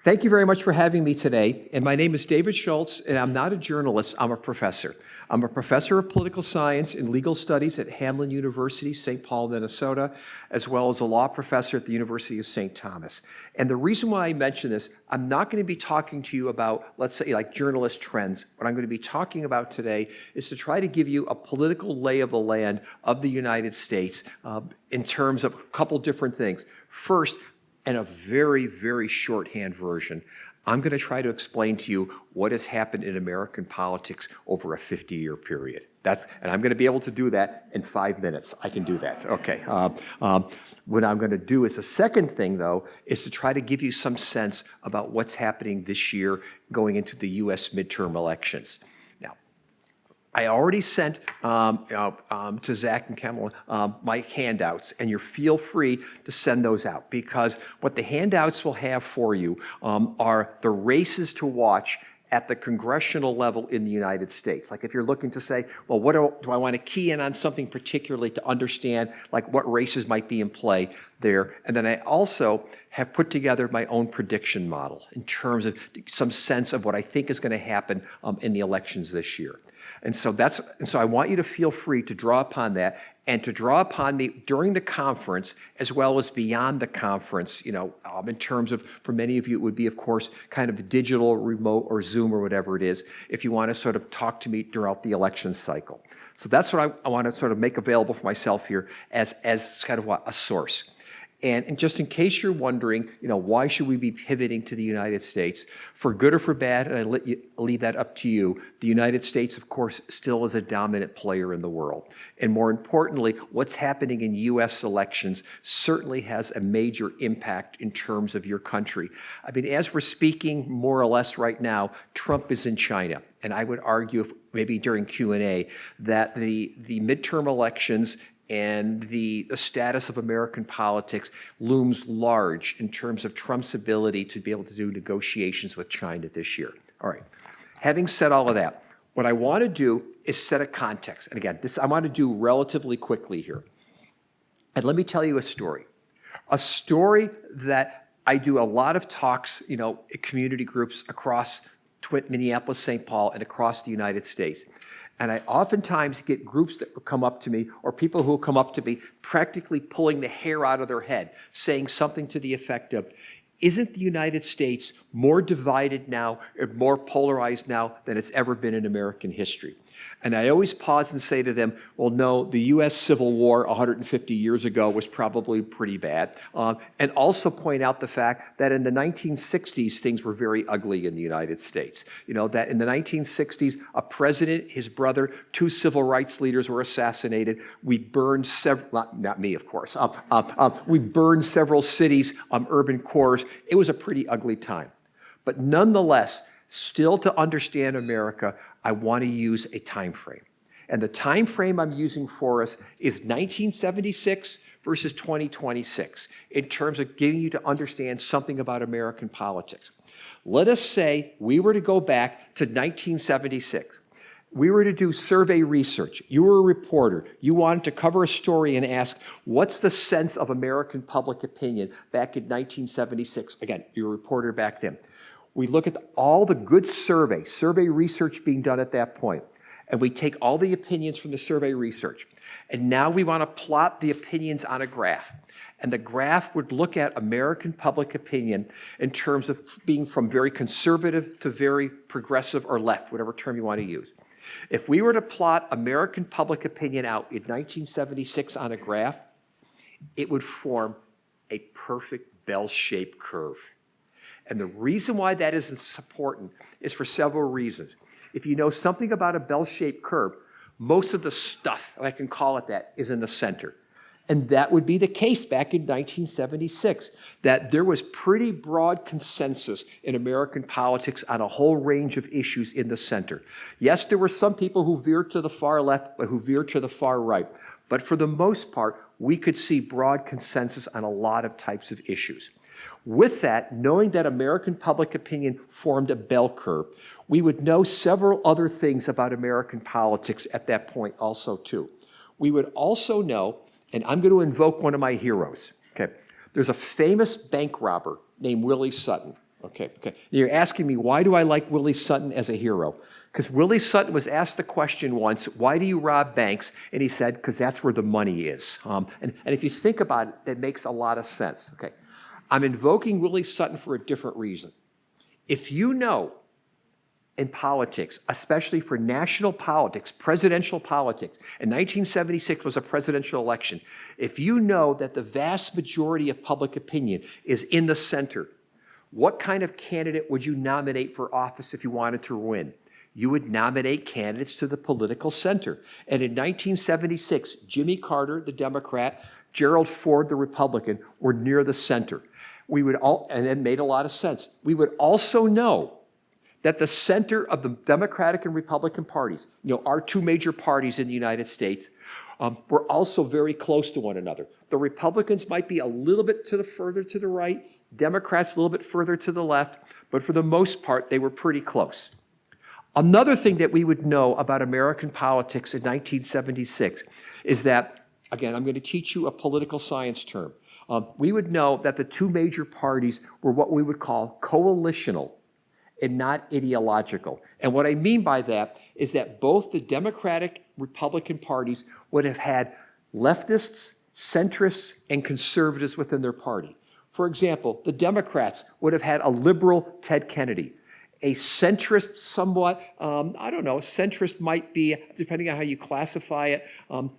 Thank you very much for having me today. And my name is David Schultz, and I'm not a journalist, I'm a professor. I'm a professor of political science and legal studies at Hamline University, St. Paul, Minnesota, as well as a law professor at the University of St. Thomas. And the reason why I mention this, I'm not going to be talking to you about, let's say, like journalist trends. What I'm going to be talking about today is to try to give you a political lay of the land of the United States in terms of a couple different things. First, and a very, very shorthand version, I'm going to try to explain to you what has happened in American politics over a 50-year period. And I'm going to be able to do that in 5 minutes. I can do that. Okay. What I'm going to do as a second thing, though, is to try to give you some sense about what's happening this year going into the U.S. midterm elections. I already sent to Zach and Kamala my handouts, and you feel free to send those out, because what the handouts will have for you are the races to watch at the congressional level in the United States. Like if you're looking to say, well, what do I want to key in on something particularly to understand like what races might be in play there. And then I also have put together my own prediction model in terms of some sense of what I think is going to happen in the elections this year. And so I want you to feel free to draw upon that and to draw upon me during the conference as well as beyond the conference, in terms of, for many of you, it would be, of course, kind of digital, remote, or Zoom or whatever it is, if you want to sort of talk to me throughout the election cycle. So that's what I want to sort of make available for myself here as kind of a source. And just in case you're wondering, why should we be pivoting to the United States? For good or for bad, and I leave that up to you, the United States, of course, still is a dominant player in the world. And more importantly, what's happening in U.S. elections certainly has a major impact in terms of your country. I mean, as we're speaking more or less right now, Trump is in China. And I would argue, maybe during Q&A, that the midterm elections and the status of American politics looms large in terms of Trump's ability to be able to do negotiations with China this year. All right. Having said all of that, what I want to do is set a context. And again, this I want to do relatively quickly here. And let me tell you a story that I do a lot of talks, at community groups across Minneapolis, St. Paul, and across the United States. And I oftentimes get groups that will come up to me, or people who will come up to me practically pulling the hair out of their head, saying something to the effect of, isn't the United States more divided now or more polarized now than it's ever been in American history? And I always pause and say to them, well, no, the U.S. Civil War 150 years ago was probably pretty bad. And also point out the fact that in the 1960s, things were very ugly in the United States. That in the 1960s, a president, his brother, 2 civil rights leaders were assassinated. We burned several, not me, of course. We burned several cities, urban cores. It was a pretty ugly time. But nonetheless, still to understand America, I want to use a time frame. And the time frame I'm using for us is 1976 versus 2026 in terms of getting you to understand something about American politics. Let us say we were to go back to 1976. We were to do survey research. You were a reporter. You wanted to cover a story and ask, what's the sense of American public opinion back in 1976? Again, you're a reporter back then. We look at all the good survey research being done at that point, and we take all the opinions from the survey research. And now we want to plot the opinions on a graph. And the graph would look at American public opinion in terms of being from very conservative to very progressive or left, whatever term you want to use. If we were to plot American public opinion out in 1976 on a graph, it would form a perfect bell-shaped curve. And the reason why that is important is for several reasons. If you know something about a bell-shaped curve, most of the stuff, if I can call it that, is in the center. And that would be the case back in 1976, that there was pretty broad consensus in American politics on a whole range of issues in the center. Yes, there were some people who veered to the far left, but who veered to the far right. But for the most part, we could see broad consensus on a lot of types of issues. With that, knowing that American public opinion formed a bell curve, we would know several other things about American politics at that point also too. We would also know, and I'm going to invoke one of my heroes. Okay, there's a famous bank robber named Willie Sutton. Okay. You're asking me, why do I like Willie Sutton as a hero? Because Willie Sutton was asked the question once, why do you rob banks? And he said, because that's where the money is. And if you think about it, that makes a lot of sense. Okay. I'm invoking Willie Sutton for a different reason. If you know in politics, especially for national politics, presidential politics, and 1976 was a presidential election, if you know that the vast majority of public opinion is in the center, what kind of candidate would you nominate for office if you wanted to win? You would nominate candidates to the political center. And in 1976, Jimmy Carter, the Democrat, Gerald Ford, the Republican, were near the center. And it made a lot of sense. We would also know that the center of the Democratic and Republican parties, our two major parties in the United States, were also very close to one another. The Republicans might be a little bit further to the right, Democrats a little bit further to the left, but for the most part, they were pretty close. Another thing that we would know about American politics in 1976 is that, again, I'm going to teach you a political science term. We would know that the two major parties were what we would call coalitional and not ideological. And what I mean by that is that both the Democratic Republican parties would have had leftists, centrists, and conservatives within their party. For example, the Democrats would have had a liberal Ted Kennedy. A centrist somewhat, centrist might be, depending on how you classify it,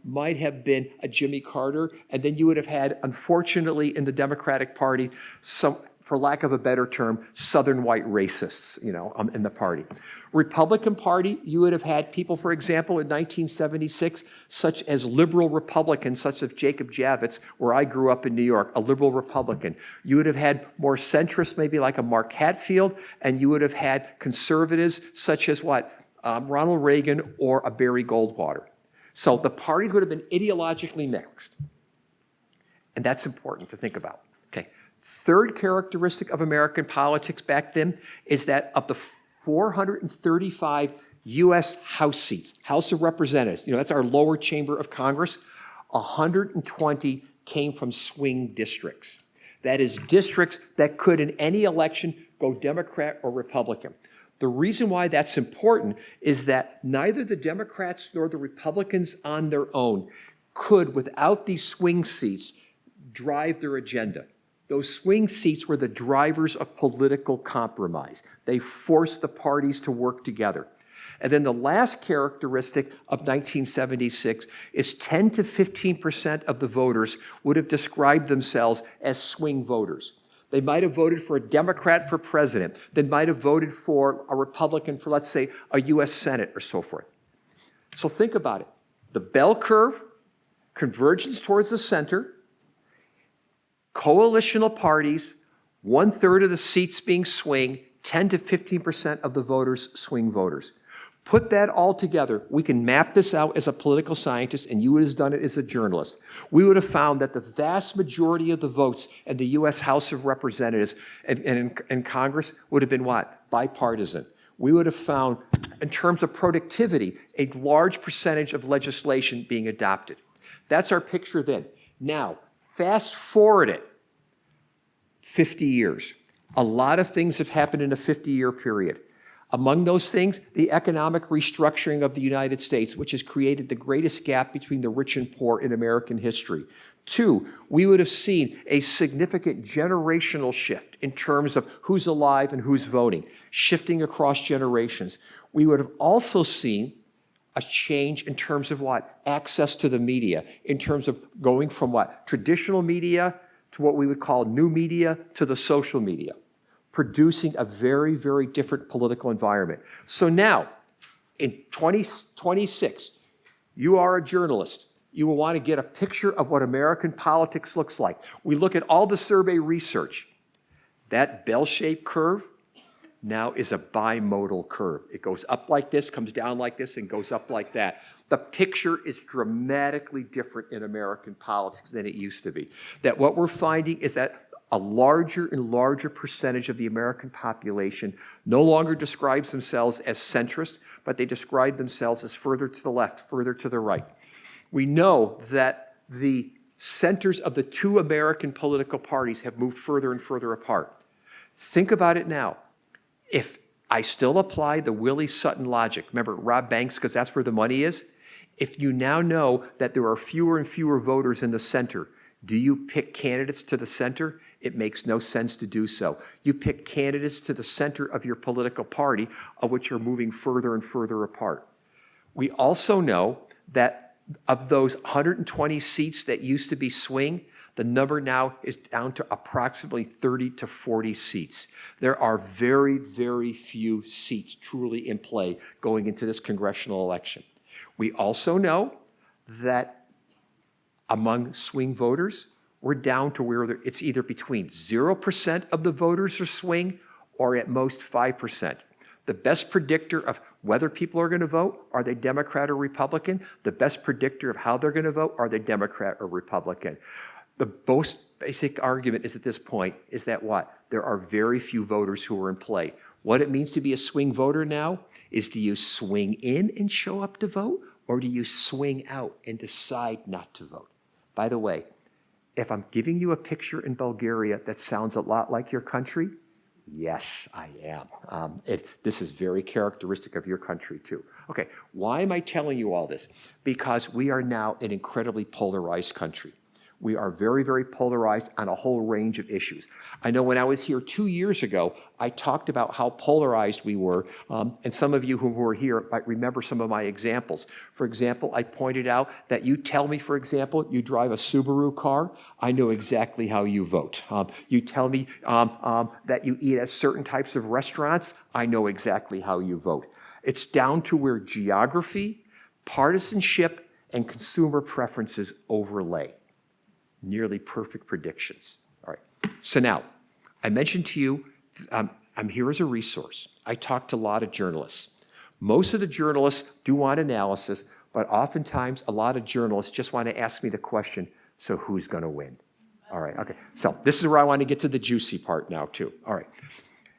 might have been a Jimmy Carter. And then you would have had, unfortunately, in the Democratic Party, some, for lack of a better term, Southern white racists, in the party. Republican Party, you would have had people, for example, in 1976, such as liberal Republicans, such as Jacob Javits, where I grew up in New York, a liberal Republican. You would have had more centrists, maybe like a Mark Hatfield, and you would have had conservatives, such as Ronald Reagan or a Barry Goldwater. So the parties would have been ideologically mixed. And that's important to think about. Okay. Third characteristic of American politics back then is that of the 435 U.S. House seats, House of Representatives, that's our lower chamber of Congress, 120 came from swing districts. That is, districts that could in any election go Democrat or Republican. The reason why that's important is that neither the Democrats nor the Republicans on their own could, without these swing seats, drive their agenda. Those swing seats were the drivers of political compromise. They forced the parties to work together. And then the last characteristic of 1976 is 10 to 15% of the voters would have described themselves as swing voters. They might have voted for a Democrat for president. They might have voted for a Republican for, let's say, a U.S. Senate or so forth. So think about it. The bell curve, convergence towards the center, coalitional parties, 1/3 of the seats being swing, 10 to 15% of the voters swing voters. Put that all together, we can map this out as a political scientist, and you would have done it as a journalist. We would have found that the vast majority of the votes in the U.S. House of Representatives and in Congress would have been what? Bipartisan. We would have found, in terms of productivity, a large percentage of legislation being adopted. That's our picture then. Now, fast forward it 50 years. A lot of things have happened in a 50-year period. Among those things, the economic restructuring of the United States, which has created the greatest gap between the rich and poor in American history. 2, we would have seen a significant generational shift in terms of who's alive and who's voting, shifting across generations. We would have also seen a change in terms of what? Access to the media, in terms of going from what? Traditional media to what we would call new media to the social media, producing a very, very different political environment. So now, in 2026, you are a journalist. You will want to get a picture of what American politics looks like. We look at all the survey research. That bell-shaped curve now is a bimodal curve. It goes up like this, comes down like this, and goes up like that. The picture is dramatically different in American politics than it used to be. That what we're finding is that a larger and larger percentage of the American population no longer describes themselves as centrist, but they describe themselves as further to the left, further to the right. We know that the centers of the two American political parties have moved further and further apart. Think about it now. If I still apply the Willie Sutton logic, remember rob banks because that's where the money is? If you now know that there are fewer and fewer voters in the center, do you pick candidates to the center? It makes no sense to do so. You pick candidates to the center of your political party, of which are moving further and further apart. We also know that of those 120 seats that used to be swing, the number now is down to approximately 30 to 40 seats. There are very, very few seats truly in play going into this congressional election. We also know that among swing voters, we're down to where it's either between 0% of the voters are swing or at most 5%. The best predictor of whether people are going to vote, are they Democrat or Republican? The best predictor of how they're going to vote, are they Democrat or Republican? The most basic argument is at this point is that what? There are very few voters who are in play. What it means to be a swing voter now is, do you swing in and show up to vote, or do you swing out and decide not to vote? By the way, if I'm giving you a picture in Bulgaria that sounds a lot like your country, yes, I am. This is very characteristic of your country too. Okay, why am I telling you all this? Because we are now an incredibly polarized country. We are very, very polarized on a whole range of issues. I know when I was here 2 years ago, I talked about how polarized we were, and some of you who were here might remember some of my examples. For example, I pointed out that you tell me, for example, you drive a Subaru car, I know exactly how you vote. You tell me that you eat at certain types of restaurants, I know exactly how you vote. It's down to where geography, partisanship, and consumer preferences overlay. Nearly perfect predictions. All right. So now, I mentioned to you, I'm here as a resource. I talk to a lot of journalists. Most of the journalists do want analysis, but oftentimes a lot of journalists just want to ask me the question, so who's going to win? All right. Okay. So this is where I want to get to the juicy part now too. All right.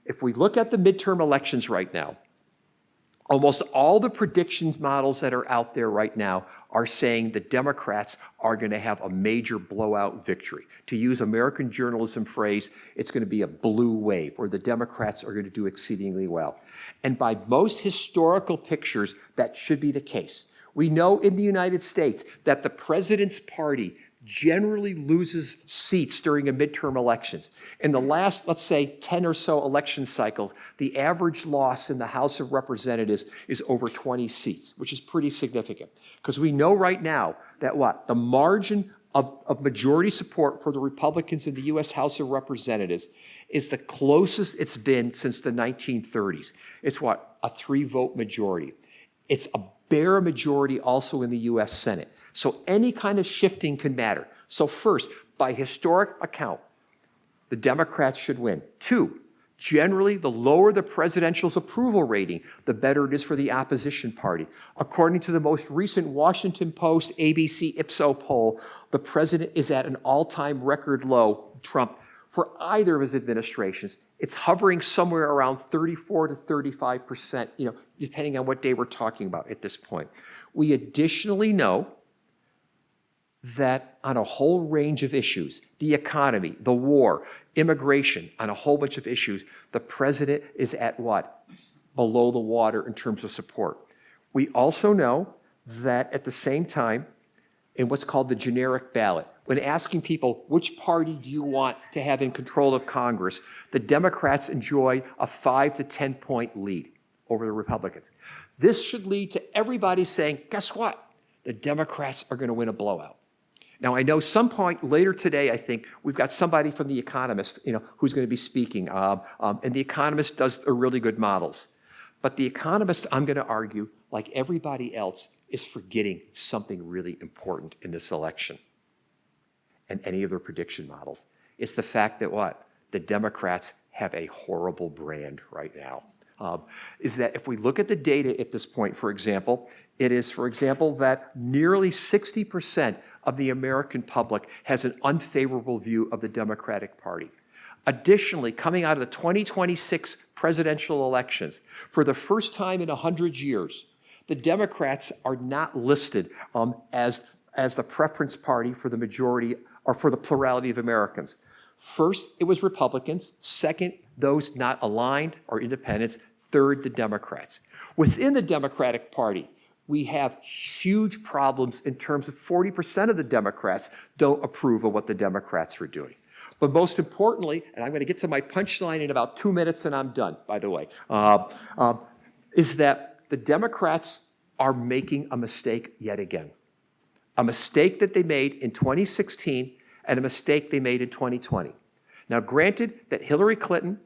If we look at the midterm elections right now, almost all the predictions models that are out there right now are saying the Democrats are going to have a major blowout victory. To use American journalism phrase, it's going to be a blue wave, where the Democrats are going to do exceedingly well. And by most historical pictures, that should be the case. We know in the United States that the president's party generally loses seats during a midterm elections. In the last, let's say, 10 or so election cycles, the average loss in the House of Representatives is over 20 seats, which is pretty significant. Because we know right now that what? The margin of majority support for the Republicans in the U.S. House of Representatives is the closest it's been since the 1930s. It's what? A 3-vote majority. It's a bare majority also in the U.S. Senate. So any kind of shifting can matter. So first, by historic account, the Democrats should win. 2, generally, the lower the presidential's approval rating, the better it is for the opposition party. According to the most recent Washington Post ABC Ipsos poll, the president is at an all-time record low, Trump, for either of his administrations. It's hovering somewhere around 34 to 35%, depending on what day we're talking about at this point. We additionally know that on a whole range of issues, the economy, the war, immigration, on a whole bunch of issues, the president is at what? Below the water in terms of support. We also know that at the same time, in what's called the generic ballot, when asking people which party do you want to have in control of Congress, the Democrats enjoy a 5 to 10 point lead over the Republicans. This should lead to everybody saying, guess what? The Democrats are going to win a blowout. Now, I know some point later today, I think, we've got somebody from The Economist, who's going to be speaking. And The Economist does really good models. But The Economist, I'm going to argue, like everybody else, is forgetting something really important in this election and any of their prediction models. It's the fact that what? The Democrats have a horrible brand right now. Is that if we look at the data at this point, for example, it is, for example, that nearly 60% of the American public has an unfavorable view of the Democratic Party. Additionally, coming out of the 2026 presidential elections, for the first time in 100 years, the Democrats are not listed as the preference party for the majority or for the plurality of Americans. First, it was Republicans. Second, those not aligned or independents. Third, the Democrats. Within the Democratic Party, we have huge problems in terms of 40% of the Democrats don't approve of what the Democrats are doing. But most importantly, and I'm going to get to my punchline in about 2 minutes and I'm done, by the way, is that the Democrats are making a mistake yet again. A mistake that they made in 2016 and a mistake they made in 2020. Now, granted that Hillary Clinton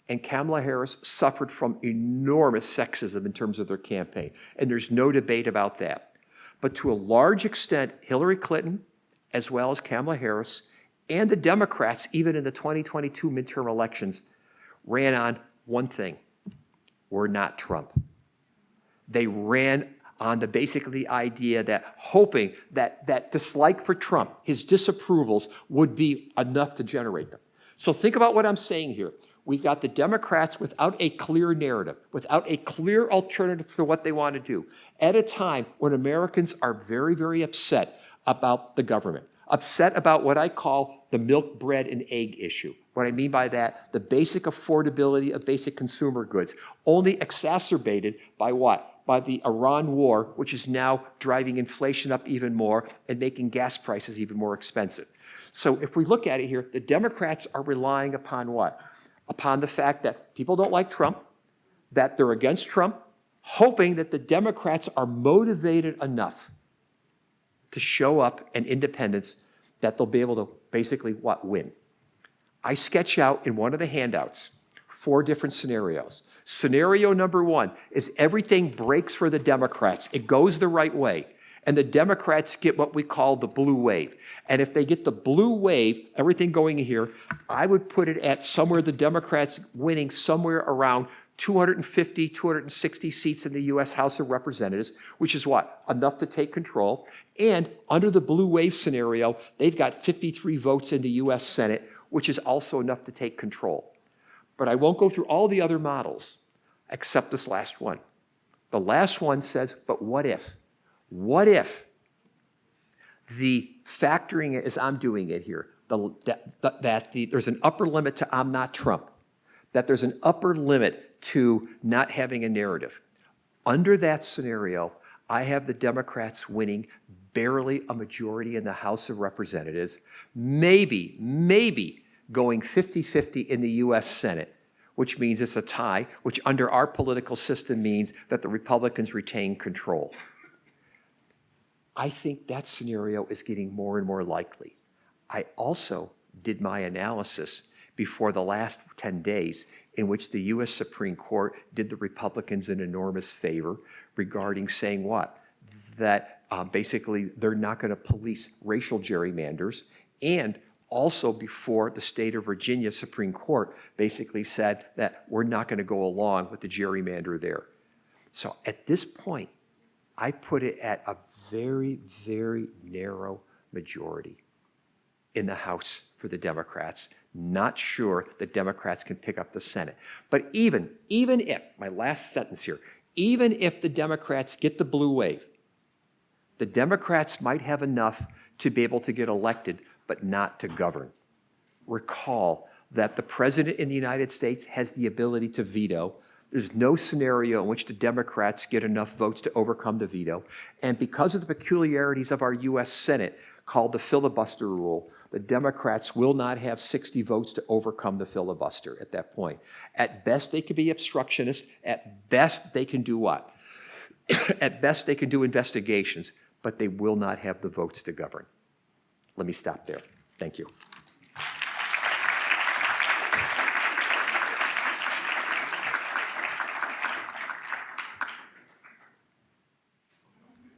and Kamala Harris suffered from enormous sexism in terms of their campaign, and there's no debate about that. But to a large extent, Hillary Clinton, as well as Kamala Harris, and the Democrats, even in the 2022 midterm elections, ran on one thing: we're not Trump. They ran on the basically idea that hoping that dislike for Trump, his disapprovals, would be enough to generate them. So think about what I'm saying here. We've got the Democrats without a clear narrative, without a clear alternative for what they want to do, at a time when Americans are very, very upset about the government, upset about what I call the milk, bread, and egg issue. What I mean by that, the basic affordability of basic consumer goods, only exacerbated by what? By the Iran war, which is now driving inflation up even more and making gas prices even more expensive. So if we look at it here, the Democrats are relying upon what? Upon the fact that people don't like Trump, that they're against Trump, hoping that the Democrats are motivated enough to show up in independence that they'll be able to basically what? Win. I sketch out in one of the handouts 4 different scenarios. Scenario number 1 is everything breaks for the Democrats. It goes the right way. And the Democrats get what we call the blue wave. And if they get the blue wave, everything going here, I would put it at somewhere the Democrats winning somewhere around 250, 260 seats in the U.S. House of Representatives, which is what? Enough to take control. And under the blue wave scenario, they've got 53 votes in the U.S. Senate, which is also enough to take control. But I won't go through all the other models except this last one. The last one says, but what if? What if the factoring as I'm doing it here, there's an upper limit to I'm not Trump, that there's an upper limit to not having a narrative. Under that scenario, I have the Democrats winning barely a majority in the House of Representatives, maybe going 50-50 in the U.S. Senate, which means it's a tie, which under our political system means that the Republicans retain control. I think that scenario is getting more and more likely. I also did my analysis before the last 10 days in which the U.S. Supreme Court did the Republicans an enormous favor regarding saying what? That basically they're not going to police racial gerrymanders, and also before the state of Virginia Supreme Court basically said that we're not going to go along with the gerrymander there. So at this point, I put it at a very, very narrow majority in the House for the Democrats. Not sure the Democrats can pick up the Senate. But even if, my last sentence here, even if the Democrats get the blue wave, the Democrats might have enough to be able to get elected, but not to govern. Recall that the President in the United States has the ability to veto. There's no scenario in which the Democrats get enough votes to overcome the veto. And because of the peculiarities of our U.S. Senate, called the filibuster rule, the Democrats will not have 60 votes to overcome the filibuster at that point. At best, they can be obstructionists. At best, they can do what? At best, they can do investigations, but they will not have the votes to govern. Let me stop there. Thank you.